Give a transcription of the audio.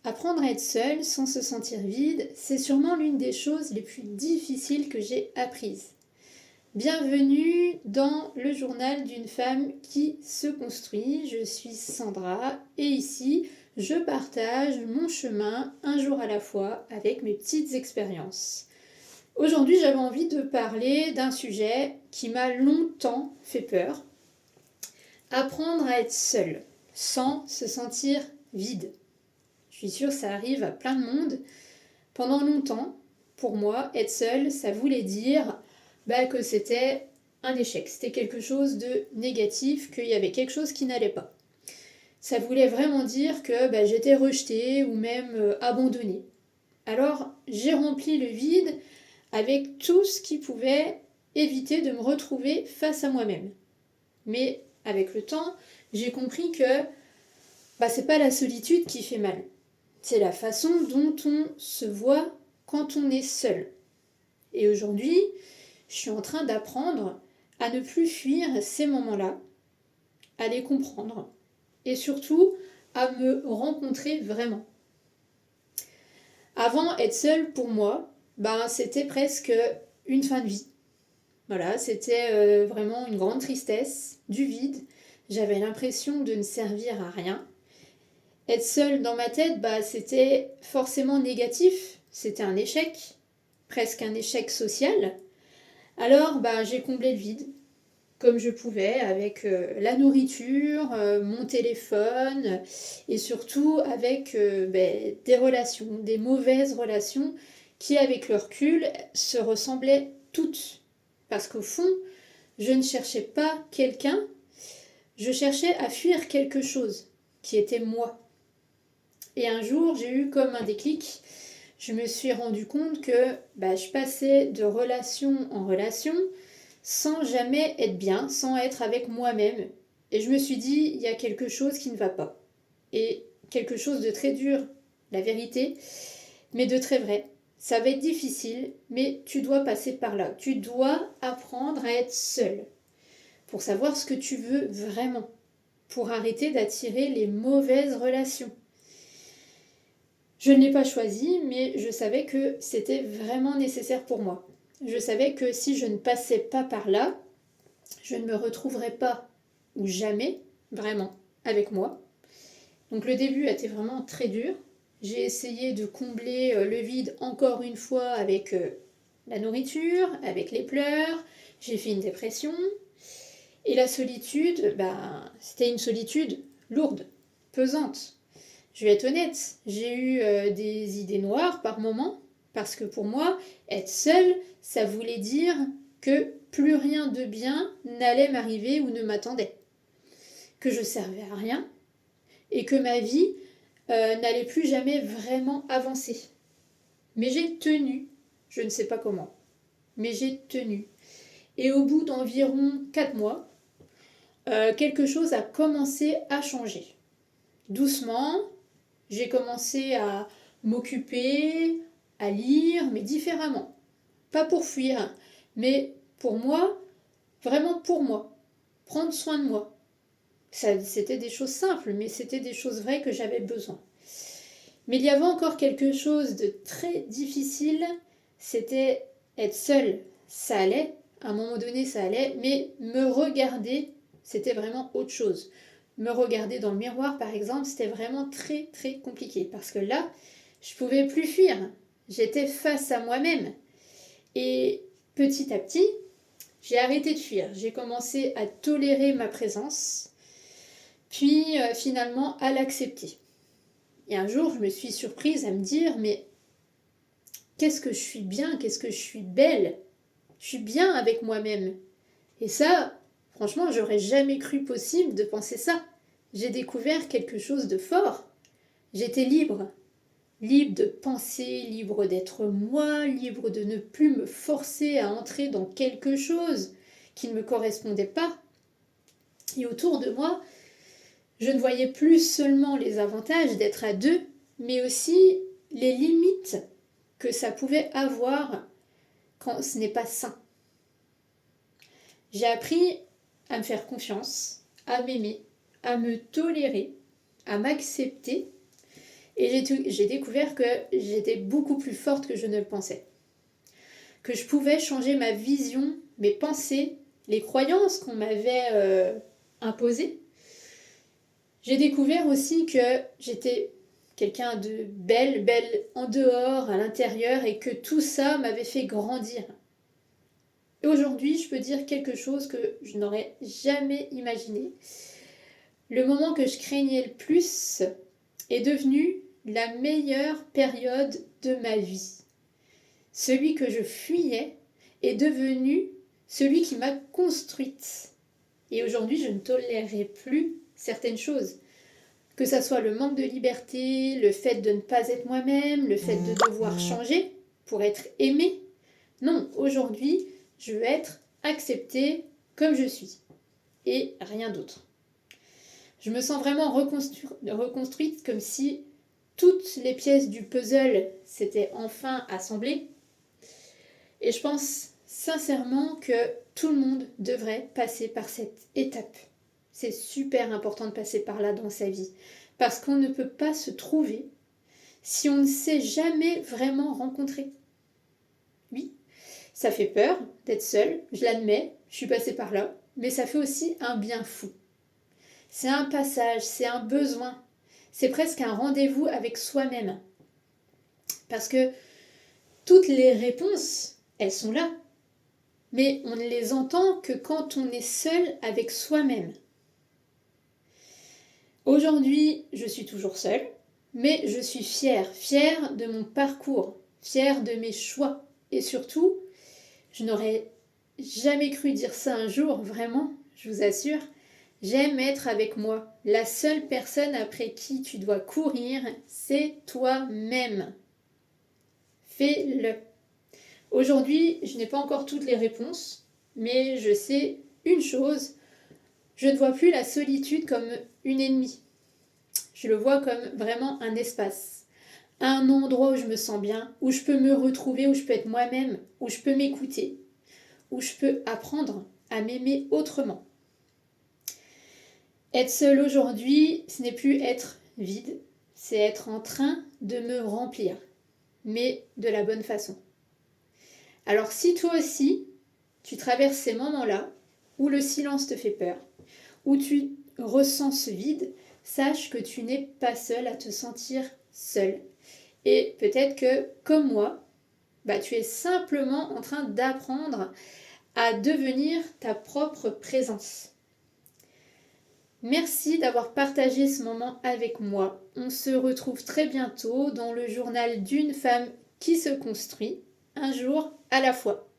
Apprendre à être seul sans se sentir vide, c'est sûrement l'une des choses les plus difficiles que j'ai apprises. Bienvenue dans le journal d'une femme qui se construit. Je suis Sandra et ici, je partage mon chemin un jour à la fois avec mes petites expériences. Aujourd'hui, j'avais envie de parler d'un sujet qui m'a longtemps fait peur. Apprendre à être seul sans se sentir vide. Je suis sûre que ça arrive à plein de monde. Pendant longtemps, pour moi, être seul, ça voulait dire que c'était un échec. C'était quelque chose de négatif, qu'il y avait quelque chose qui n'allait pas. Ça voulait vraiment dire que j'étais rejetée ou même abandonnée. Alors, j'ai rempli le vide avec tout ce qui pouvait éviter de me retrouver face à moi-même. Mais avec le temps, j'ai compris que c'est pas la solitude qui fait mal. C'est la façon dont on se voit quand on est seul. Et aujourd'hui, je suis en train d'apprendre à ne plus fuir ces moments-là, à les comprendre et surtout à me rencontrer vraiment. Avant, être seul pour moi, c'était presque une fin de vie. Voilà, c'était vraiment une grande tristesse, du vide. J'avais l'impression de ne servir à rien. Être seule dans ma tête, c'était forcément négatif. C'était un échec, presque un échec social. Alors, j'ai comblé le vide, comme je pouvais, avec la nourriture, mon téléphone, et surtout avec des relations, des mauvaises relations, qui, avec le recul, se ressemblaient toutes. Parce qu'au fond, je ne cherchais pas quelqu'un, je cherchais à fuir quelque chose, qui était moi. Et un jour, j'ai eu comme un déclic. Je me suis rendu compte que je passais de relation en relation sans jamais être bien, sans être avec moi-même. Et je me suis dit, il y a quelque chose qui ne va pas. Et quelque chose de très dur, la vérité, mais de très vrai. Ça va être difficile, mais tu dois passer par là. Tu dois apprendre à être seul pour savoir ce que tu veux vraiment, pour arrêter d'attirer les mauvaises relations. Je ne l'ai pas choisi, mais je savais que c'était vraiment nécessaire pour moi. Je savais que si je ne passais pas par là, je ne me retrouverais pas, ou jamais, vraiment, avec moi. Donc le début a été vraiment très dur. J'ai essayé de combler le vide encore une fois avec la nourriture, avec les pleurs. J'ai fait une dépression. Et la solitude, c'était une solitude lourde, pesante. Je vais être honnête, j'ai eu des idées noires par moments, parce que pour moi, être seule, ça voulait dire que plus rien de bien n'allait m'arriver ou ne m'attendait. Que je servais à rien et que ma vie n'allait plus jamais vraiment avancer. Mais j'ai tenu, je ne sais pas comment, mais j'ai tenu. Et au bout d'environ 4 mois, quelque chose a commencé à changer. Doucement, j'ai commencé à m'occuper, à lire, mais différemment. Pas pour fuir, mais pour moi, vraiment pour moi. Prendre soin de moi. C'était des choses simples, mais c'était des choses vraies que j'avais besoin. Mais il y avait encore quelque chose de très difficile, c'était être seule. Ça allait, à un moment donné ça allait, mais me regarder, c'était vraiment autre chose. Me regarder dans le miroir par exemple, c'était vraiment très très compliqué parce que là, je pouvais plus fuir. J'étais face à moi-même. Et petit à petit, j'ai arrêté de fuir. J'ai commencé à tolérer ma présence, puis finalement à l'accepter. Et un jour, je me suis surprise à me dire, mais qu'est-ce que je suis bien, qu'est-ce que je suis belle. Je suis bien avec moi-même. Et ça, franchement, j'aurais jamais cru possible de penser ça. J'ai découvert quelque chose de fort. J'étais libre. Libre de penser, libre d'être moi, libre de ne plus me forcer à entrer dans quelque chose qui ne me correspondait pas. Et autour de moi, je ne voyais plus seulement les avantages d'être à deux, mais aussi les limites que ça pouvait avoir quand ce n'est pas sain. J'ai appris à me faire confiance, à m'aimer, à me tolérer, à m'accepter Et j'ai découvert que j'étais beaucoup plus forte que je ne le pensais. Que je pouvais changer ma vision, mes pensées, les croyances qu'on m'avait imposées. J'ai découvert aussi que j'étais quelqu'un de belle en dehors, à l'intérieur, et que tout ça m'avait fait grandir. Et aujourd'hui, je peux dire quelque chose que je n'aurais jamais imaginé. Le moment que je craignais le plus est devenu la meilleure période de ma vie. Celui que je fuyais est devenu celui qui m'a construite. Et aujourd'hui, je ne tolérerai plus certaines choses. Que ça soit le manque de liberté, le fait de ne pas être moi-même, le fait de devoir changer pour être aimée. Non, aujourd'hui, je veux être acceptée comme je suis. Et rien d'autre. Je me sens vraiment reconstruite comme si toutes les pièces du puzzle s'étaient enfin assemblées. Et je pense sincèrement que tout le monde devrait passer par cette étape. C'est super important de passer par là dans sa vie. Parce qu'on ne peut pas se trouver si on ne s'est jamais vraiment rencontré. Oui, ça fait peur d'être seule, je l'admets, je suis passée par là, mais ça fait aussi un bien fou. C'est un passage, c'est un besoin, c'est presque un rendez-vous avec soi-même. Parce que toutes les réponses, elles sont là, mais on ne les entend que quand on est seul avec soi-même. Aujourd'hui, je suis toujours seule, mais je suis fière de mon parcours, fière de mes choix. Et surtout, je n'aurais jamais cru dire ça un jour, vraiment, je vous assure. J'aime être avec moi. La seule personne après qui tu dois courir, c'est toi-même. Fais-le. Aujourd'hui, je n'ai pas encore toutes les réponses, mais je sais une chose, je ne vois plus la solitude comme une ennemie. Je le vois comme vraiment un espace, un endroit où je me sens bien, où je peux me retrouver, où je peux être moi-même, où je peux m'écouter, où je peux apprendre à m'aimer autrement. Être seule aujourd'hui, ce n'est plus être vide, c'est être en train de me remplir, mais de la bonne façon. Alors si toi aussi, tu traverses ces moments-là, où le silence te fait peur, où tu ressens ce vide, sache que tu n'es pas seule à te sentir seule. Et peut-être que, comme moi, tu es simplement en train d'apprendre à devenir ta propre présence. Merci d'avoir partagé ce moment avec moi. On se retrouve très bientôt dans le journal d'une femme qui se construit, un jour à la fois.